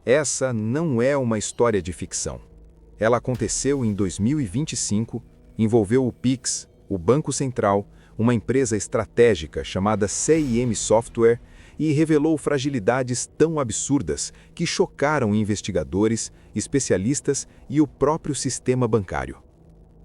Essa não é uma história de ficção. Ela aconteceu em 2025, envolveu o Pix, o Banco Central, uma empresa estratégica chamada CIM Software e revelou fragilidades tão absurdas que chocaram investigadores, especialistas e o próprio sistema bancário.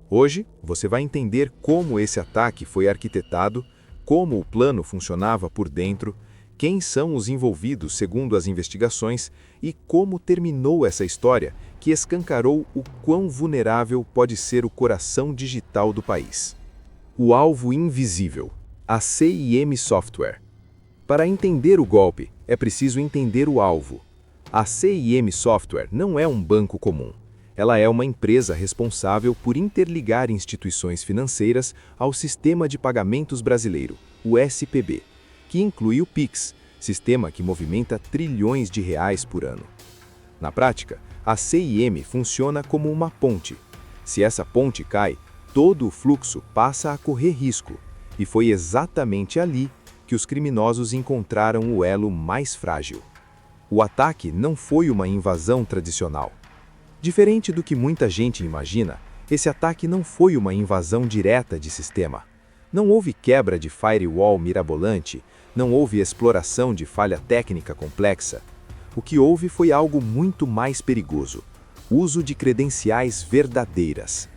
Hoje, você vai entender como esse ataque foi arquitetado, como o plano funcionava por dentro, quem são os envolvidos segundo as investigações e como terminou essa história que escancarou o quão vulnerável pode ser o coração digital do país. O alvo invisível, a CIM Software. Para entender o golpe, é preciso entender o alvo. A CIM Software não é um banco comum. Ela é uma empresa responsável por interligar instituições financeiras ao Sistema de Pagamentos Brasileiro, o SPB, que inclui o Pix, sistema que movimenta trilhões de reais por ano. Na prática, a CIM funciona como uma ponte. Se essa ponte cai, todo o fluxo passa a correr risco, e foi exatamente ali que os criminosos encontraram o elo mais frágil. O ataque não foi uma invasão tradicional. Diferente do que muita gente imagina, esse ataque não foi uma invasão direta de sistema. Não houve quebra de firewall mirabolante, não houve exploração de falha técnica complexa. O que houve foi algo muito mais perigoso: uso de credenciais verdadeiras.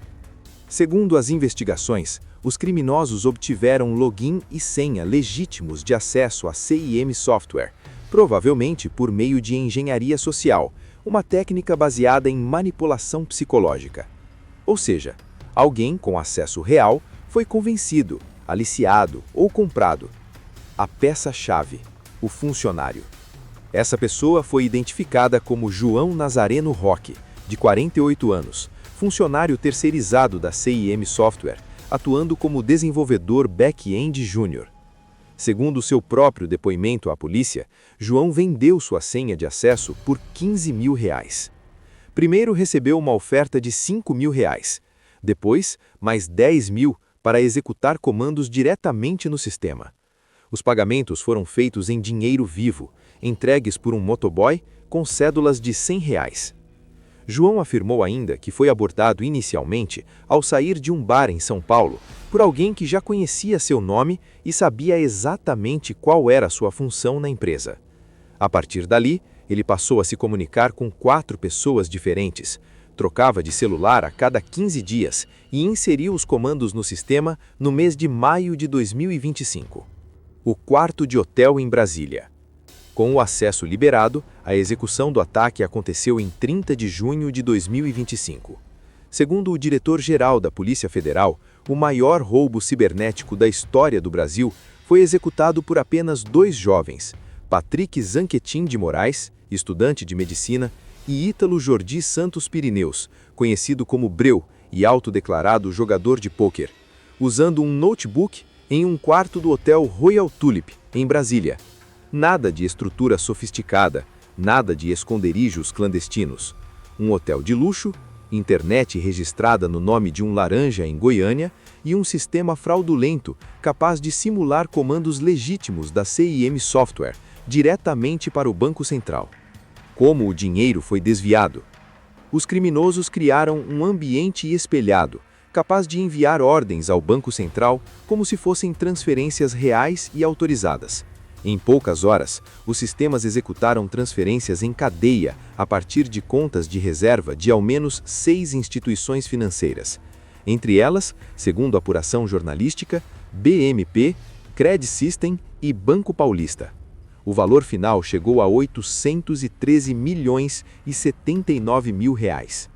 Segundo as investigações, os criminosos obtiveram login e senha legítimos de acesso à CIM Software, provavelmente por meio de engenharia social, uma técnica baseada em manipulação psicológica. Ou seja, alguém com acesso real foi convencido, aliciado ou comprado. A peça-chave, o funcionário. Essa pessoa foi identificada como João Nazareno Roque, de 48 anos, funcionário terceirizado da CIM Software, atuando como desenvolvedor back-end júnior. Segundo seu próprio depoimento à polícia, João vendeu sua senha de acesso por R$15 mil. Primeiro recebeu uma oferta de R$5 mil, depois mais R$10 mil para executar comandos diretamente no sistema. Os pagamentos foram feitos em dinheiro vivo, entregues por um motoboy com cédulas de R$100. João afirmou ainda que foi abordado inicialmente ao sair de um bar em São Paulo por alguém que já conhecia seu nome e sabia exatamente qual era sua função na empresa. A partir dali, ele passou a se comunicar com 4 pessoas diferentes, trocava de celular a cada 15 dias e inseriu os comandos no sistema no mês de maio de 2025. O quarto de hotel em Brasília. Com o acesso liberado, a execução do ataque aconteceu em 30 de junho de 2025. Segundo o diretor-geral da Polícia Federal, o maior roubo cibernético da história do Brasil foi executado por apenas 2 jovens, Patrick Zanquetin de Moraes, estudante de medicina, e Ítalo Jordi Santos Pirineus, conhecido como Breu e autodeclarado jogador de pôquer, usando um notebook em um quarto do Hotel Royal Tulip, em Brasília. Nada de estrutura sofisticada, nada de esconderijos clandestinos. Um hotel de luxo, internet registrada no nome de um laranja em Goiânia e um sistema fraudulento capaz de simular comandos legítimos da CIM Software diretamente para o Banco Central. Como o dinheiro foi desviado? Os criminosos criaram um ambiente espelhado, capaz de enviar ordens ao Banco Central como se fossem transferências reais e autorizadas. Em poucas horas, os sistemas executaram transferências em cadeia a partir de contas de reserva de ao menos 6 instituições financeiras. Entre elas, segundo a apuração jornalística, BMP, Credit System e Banco Paulista. O valor final chegou a 813 milhões e 79 mil reais.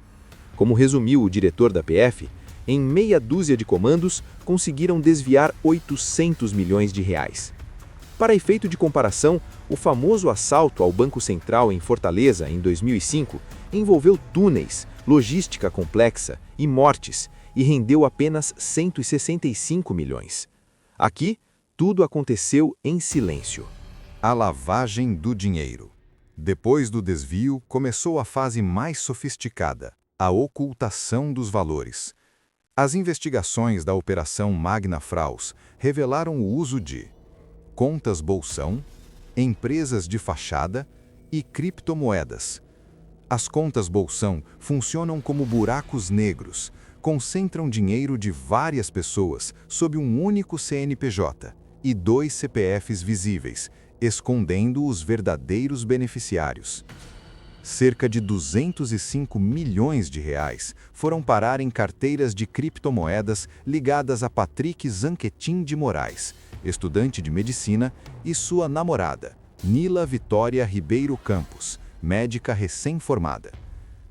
Como resumiu o diretor da PF, em meia dúzia de comandos conseguiram desviar 800 milhões de reais. Para efeito de comparação, o famoso assalto ao Banco Central em Fortaleza, em 2005, envolveu túneis, logística complexa e mortes, e rendeu apenas 165 milhões. Aqui, tudo aconteceu em silêncio. A lavagem do dinheiro. Depois do desvio, começou a fase mais sofisticada, a ocultação dos valores. As investigações da Operação Magna Fraus revelaram o uso de contas bolsão, empresas de fachada e criptomoedas, As contas bolsão funcionam como buracos negros, concentram dinheiro de várias pessoas sob um único CNPJ e 2 CPFs visíveis, escondendo os verdadeiros beneficiários. Cerca de 205 milhões de reais foram parar em carteiras de criptomoedas ligadas a Patrick Zanquetin de Moraes, estudante de medicina, e sua namorada, Nila Vitória Ribeiro Campos, médica recém-formada.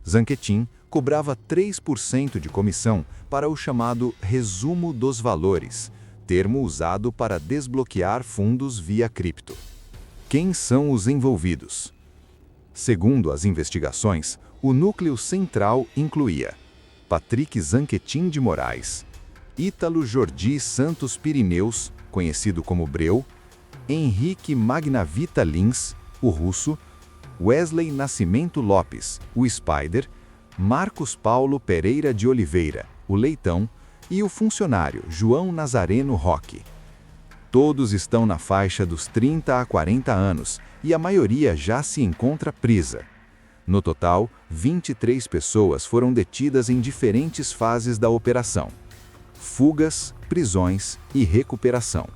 Zanquetin cobrava 3% de comissão para o chamado resumo dos valores, termo usado para desbloquear fundos via cripto. Quem são os envolvidos? Segundo as investigações, o núcleo central incluía Patrick Zanquetin de Moraes, Ítalo Jordi Santos Pirineus, conhecido como Breu, Henrique Magnavita Lins, o russo, Wesley Nascimento Lopes, o Spider, Marcos Paulo Pereira de Oliveira, o Leitão, e o funcionário João Nazareno Roque. Todos estão na faixa dos 30 a 40 anos e a maioria já se encontra presa. No total, 23 pessoas foram detidas em diferentes fases da operação: fugas, prisões e recuperação.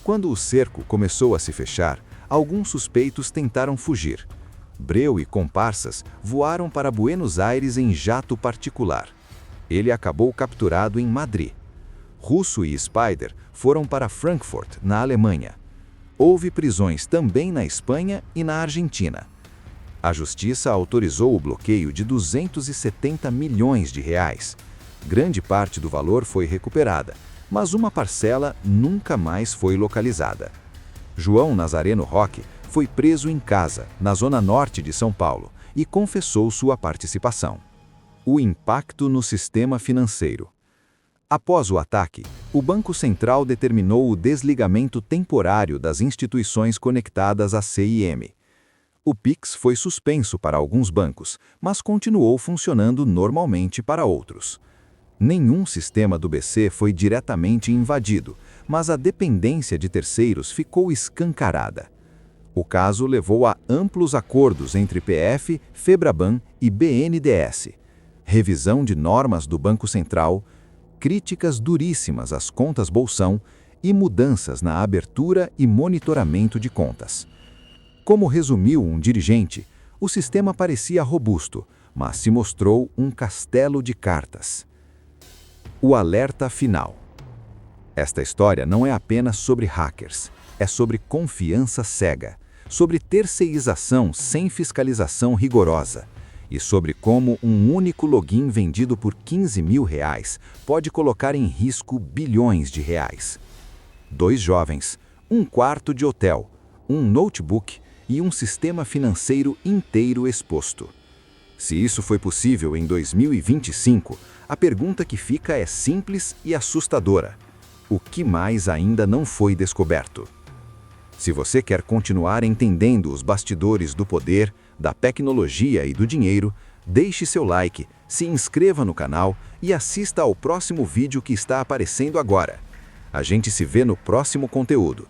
Quando o cerco começou a se fechar, alguns suspeitos tentaram fugir. Breu e comparsas voaram para Buenos Aires em jato particular. Ele acabou capturado em Madrid. Russo e Spider foram para Frankfurt, na Alemanha. Houve prisões também na Espanha e na Argentina. A justiça autorizou o bloqueio de 270 milhões de reais. Grande parte do valor foi recuperada, mas uma parcela nunca mais foi localizada. João Nazareno Roque foi preso em casa, na zona norte de São Paulo, e confessou sua participação. O impacto no sistema financeiro. Após o ataque, o Banco Central determinou o desligamento temporário das instituições conectadas à CIM. O Pix foi suspenso para alguns bancos, mas continuou funcionando normalmente para outros. Nenhum sistema do BC foi diretamente invadido, mas a dependência de terceiros ficou escancarada. O caso levou a amplos acordos entre PF, Febraban e BNDES, revisão de normas do Banco Central, críticas duríssimas às contas bolsão e mudanças na abertura e monitoramento de contas. Como resumiu um dirigente, o sistema parecia robusto, mas se mostrou um castelo de cartas. O alerta final. Esta história não é apenas sobre hackers, é sobre confiança cega, sobre terceirização sem fiscalização rigorosa e sobre como um único login vendido por R$15 mil pode colocar em risco bilhões de reais. 2 jovens, um quarto de hotel, um notebook e um sistema financeiro inteiro exposto. Se isso foi possível em 2025, a pergunta que fica é simples e assustadora: o que mais ainda não foi descoberto? Se você quer continuar entendendo os bastidores do poder, da tecnologia e do dinheiro, deixe seu like, se inscreva no canal e assista ao próximo vídeo que está aparecendo agora. A gente se vê no próximo conteúdo.